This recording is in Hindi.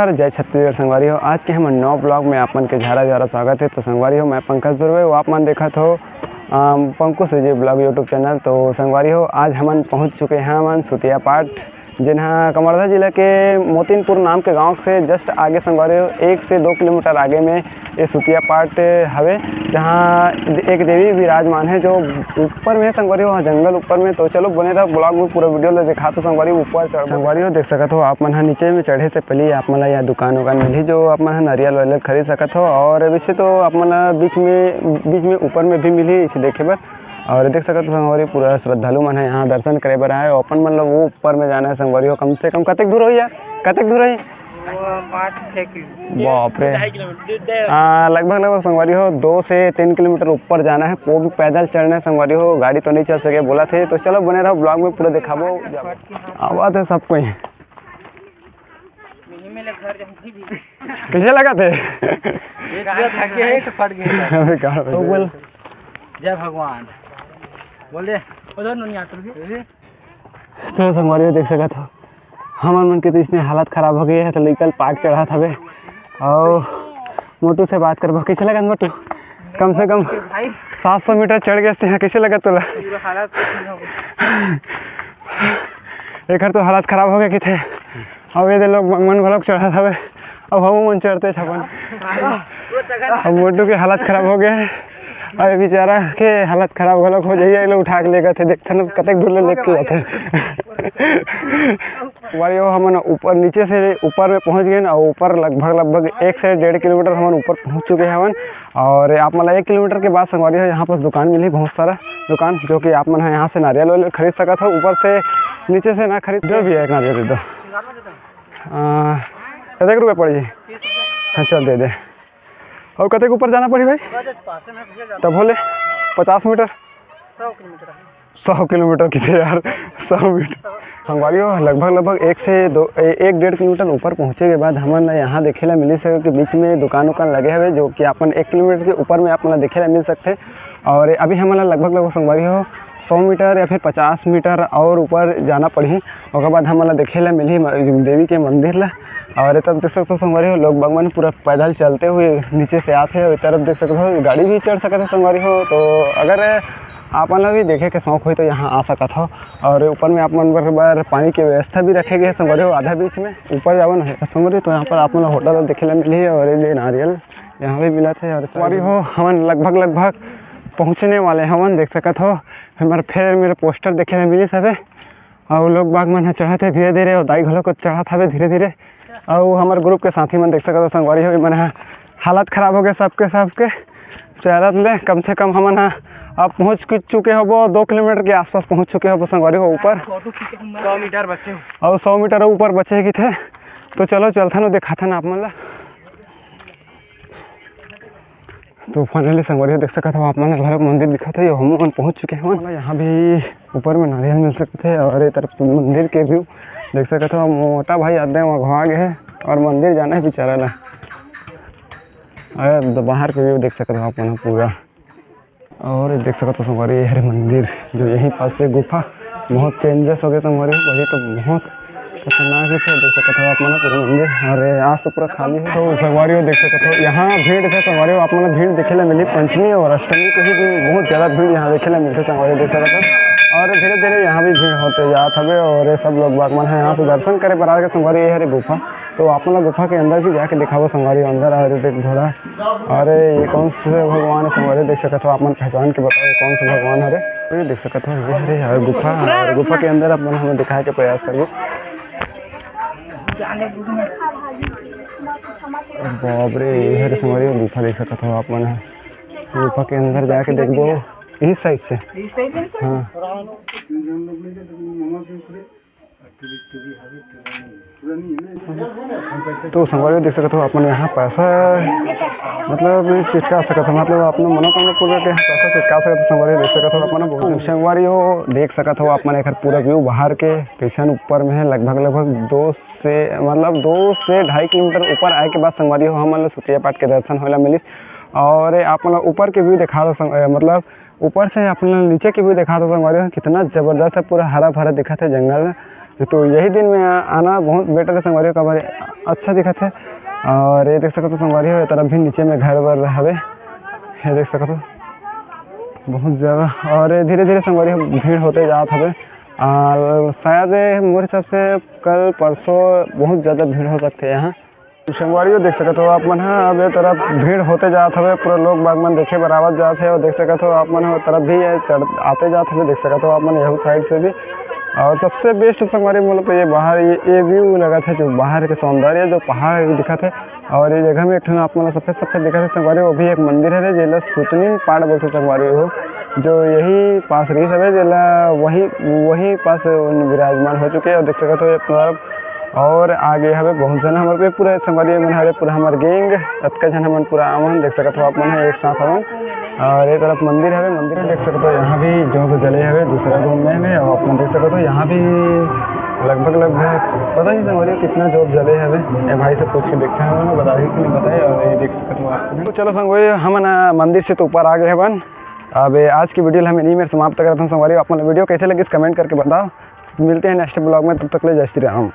नमस्कार, जय छत्तीसगढ़ संगवारी हो। आज के हम नौ ब्लॉग में आप मन के झारा स्वागत है। तो संगवारी हो, मैं पंकज दुर्वे, वो आप मन देखा हो पंकु सुजी ब्लॉग यूट्यूब चैनल। तो संगवारी हो, आज हमन पहुंच चुके हैं हमन सुतिया पाठ, जिन्हा कवर्धा जिला के मोतीनपुर नाम के गांव से जस्ट आगे संगवारी हो 1 से 2 किलोमीटर आगे में ये सुतिया पाठ हवे, जहां एक देवी विराजमान है जो ऊपर में संगवारी हो, जंगल ऊपर में। तो चलो बने रहो ब्लॉग में, पूरा वीडियो ले दिखा। तो संगवारी ऊपर चढ़ संगवारी हो देख सकत हो आप मन, नीचे में चढ़े से पहले आप मन यहाँ दुकान मिली जो आप मन नारियल वारियल खरीद सकत हो। और वैसे तो आप मन बीच में ऊपर में भी मिली इसे देखे बर। और देख सकते हो संगवारी पूरा श्रद्धालु मन है यहाँ दर्शन करे बर आए। अपन मन लोग वो ऊपर में जाना है संगवारी हो। कम से कम कतक दूर हो यार, कतक दूर है? 5-6 किलोमीटर। बाप रे, लगभग संगवारी हो 2 से 3 किलोमीटर ऊपर जाना है। वो भी पैदल चढ़ना है संगवारी हो, गाड़ी तो नहीं चल सके बोला थे। तो चलो बने रहो ब्लॉग में, पूरा दिखाबो। आवाज है सबको ही कैसे लगा थे? बोल जय भगवान बोल दे। तो संगवारी देख सकत हो हमन मन के तो इसमें हालत खराब हो गई है। तो निकल पार्क चढ़ा था और मोटू से बात करबो। कैसे लगा मोटू? कम से कम 700 मीटर चढ़ गए थे। कैसे लगा तुला? एक तो हालत खराब हो गया कि थे। अब ये लोग मन भलोग चढ़ा था अब हम मन चढ़ते छपन। अब मोटू की हालत खराब हो गया। अरे बेचारा के हालत खराब हो जाइए, लोग उठा के ले गए थे। देखते ना कतक दूर लेके जाते हमारे हम ऊपर नीचे से ऊपर में पहुंच गए ना। और ऊपर लगभग 1 से 1.5 किलोमीटर हम ऊपर पहुंच चुके हैं हमन। और आप मतलब 1 किलोमीटर के बाद संगवारी है यहाँ पर दुकान मिली, बहुत सारा दुकान, जो कि आप मन है यहाँ से नारियल वारियल खरीद सकत हो। ऊपर से नीचे से ना खरीद जो भी है एक नारियल दे दो। कतक रुपये पड़ी? हाँ चल दे दे। और कतक ऊपर जाना पड़ी भाई? तब बोले 50 मीटर 100 किलोमीटर कितने यार, 100 मीटर संगवारी हो। लगभग 1 से 1.5 किलोमीटर ऊपर पहुँचे के बाद हमन यहाँ देखे ला मिली सके कि बीच में दुकान लगे हुए, जो कि अपन 1 किलोमीटर के ऊपर में अपन देखे ला मिल सकते। और अभी हमारा लगभग संगवारी हो 100 मीटर या फिर 50 मीटर और ऊपर जाना पड़ी। उसके बाद हमारा देखे ला मिली देवी के मंदिर ला। और तब देख सकते हो संगवारी हो लोग बागवान पूरा पैदल चलते हुए नीचे से आते हैं। तरफ देख सकते हो गाड़ी भी चढ़ सकते हो संगवारी हो। तो अगर आप मन भी देखे के शौक हो तो यहाँ आ सकत हो। और ऊपर में आप मन बार पानी की व्यवस्था भी रखे गए संगवारी हो। आधा बीच में ऊपर जावन है संगवारी, तो यहाँ पर आप मन होटल देखे ला मिली है। और ये नारियल यहाँ भी मिला थे। और संगवारी हो हमन लगभग पहुँचने वाले हमन देख सकत हो। हमारे फिर मेरे पोस्टर देखे ला मिली सब। और लोग बाग मन चढ़ा थे धीरे धीरे, और दाई घलों को चढ़ा था धीरे धीरे। और हमारे ग्रुप के साथी मन देख सकते हो संगवारी हो मन हालत खराब हो गए सबके चलत ले। कम से कम हमन अब पहुँच चुके हो 2 किलोमीटर के आसपास पहुँच चुके हो संगवारी हो ऊपर। 100 मीटर बचे और 100 मीटर ऊपर बचे कि थे। तो चलो चलता ना दिखाता ना आप मन ला। तो फाइनली संगवारी हो देख सकते हो आप मन घर मंदिर दिखा है, हम पहुँच चुके हैं। यहाँ भी ऊपर में नारियल मिल सकते हैं। और ये तरफ मंदिर के व्यू देख सकते हो। मोटा भाई आते हैं वहाँ घुमा गए है और मंदिर जाना है बेचारा ला। अरे बाहर के व्यू देख सकते हो आप मन पूरा। और देख सकते हो संगवारी हरे मंदिर जो यहीं पास से गुफा बहुत चेंजेस हो गए संगवारी, वही तो बहुत खतरनाक है। देख सकते हो आप मन पूरा मंदिर। और आज तो पूरा खाली है। तो संगवारी हो देख सकते हो यहाँ भीड़ है संगवारी हो। आप मन भीड़ देखे ला मिली पंचमी और अष्टमी को ही दिन बहुत ज़्यादा भीड़ यहाँ देखे ला मिलते संगवारी देख सकते हो। और धीरे धीरे यहाँ भी भीड़ होते जात हवे। और सब लोग बागवान है यहाँ से दर्शन करे बराबर के संगवारी ये हरे गुफा। तो आप लोग गुफा के अंदर भी जाके दिखाओ संगवारी अंदर। और देख घोड़ा, अरे ये कौन से भगवान है संगवारी देख सकते हो आप मन पहचान के बताओ कौन से भगवान है। तो देख सकते हो ये हरे और गुफा, और गुफा के अंदर अपन हमें दिखाने के प्रयास करिए। बाप रे ये हरे संगवारी गुफा देख सकते हो आप मन, गुफा के अंदर जाके देखो इस साइड से। हाँ तो संगवारी देख सकते हो अपन यहाँ पैसा मतलब चिटका सकते हो, मतलब अपने मनोकामना पूरा के पैसा चिटका सकते हो संगवारी देख सकते हो अपन। संगवारी हो देख सकते हो अपन एक पूरा व्यू बाहर के स्टेशन ऊपर में है। लगभग 2 से 2.5 किलोमीटर ऊपर आए के बाद संगवारी हो हम सुतिया पाठ के दर्शन होला मिली। और आप मतलब ऊपर के व्यू दिखा दो, मतलब ऊपर से अपने नीचे के व्यू दिखा दो संगवारी हो कितना ज़बरदस्त है। पूरा हरा भरा दिखा था जंगल तो यही दिन में आना बहुत बेटर है संगवारी का बारे अच्छा दिखत है। और ये देख सकते हो संगवारी हो तरफ भी नीचे में घर वर हवे, ये देख सकते हो बहुत ज़्यादा। और धीरे धीरे संगवारी भीड़ होते जात हवे। शायद मोरे हिसाब से कल परसों बहुत ज़्यादा भीड़ हो सकते हैं यहाँ संगवारी देख सकते हो आप मन। हाँ अब ये तरफ भीड़ होते जात हवे, पूरा लोग बाग मन देखे बराबर जात है। और देख सकते हो आप मन तरफ भी चढ़ आते जात हवे, देख सकते हो आप मन यहू साइड से भी। और सबसे बेस्ट संगवारी बोलो तो ये बाहर ये व्यू लगा था, जो बाहर के सौंदर्य जो पहाड़ दिखा थे। और ये जगह में एक आप मन सफेद सफेद दिखा थे संगवारी, वो भी एक मंदिर है जेला सुतनी पाड़ बोलते संगवारी हो, जो यही पास रही सब है जेला वही पास विराजमान हो चुके हैं। और देख सकते हो एक तरफ और आगे हमें बहुत जन हमारे पे पूरा संगवारी मन हरे पूरा हमारे गैंग अतका जन हमन पूरा आवन देख सकते हो आप मन एक साथ हवन। और एक तरफ मंदिर है, मंदिर में देख सकते हो यहाँ भी जो जले हुए दूसरा रूम में है। और आप देख सकते हो यहाँ भी लगभग पता नहीं संगवारी कितना जोत जले हवे, ये भाई से पूछ के देखते हैं उन्होंने बता दी कि नहीं बताए। और ये देख सकते हो आप तो चलो संगवारी हम मंदिर से तो ऊपर आ गए हवन। अब आज की वीडियो हम इन्हीं में समाप्त करते हैं संगवारी। आप वीडियो कैसे लगी कमेंट करके बताओ। मिलते हैं नेक्स्ट ब्लॉग में, तब तक ले जय श्री राम।